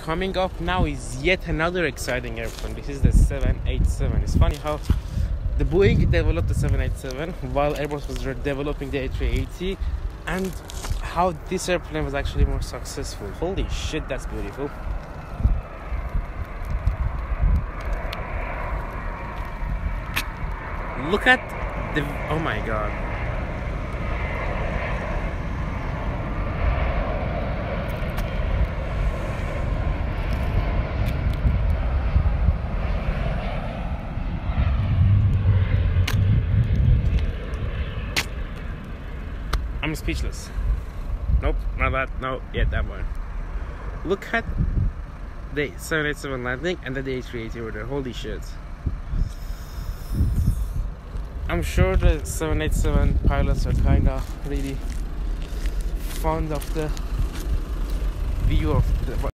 coming up now is yet another exciting airplane. This is the 787. It's funny how the Boeing developed the 787 while Airbus was developing the A380, and how this airplane was actually more successful. Holy shit, that's beautiful. Look at the, oh my god. I'm speechless. Nope, not that. No, yeah, that one. Look at the 787 landing and then the A380 over there. Holy shit. I'm sure the 787 pilots are kind of really fond of the view of the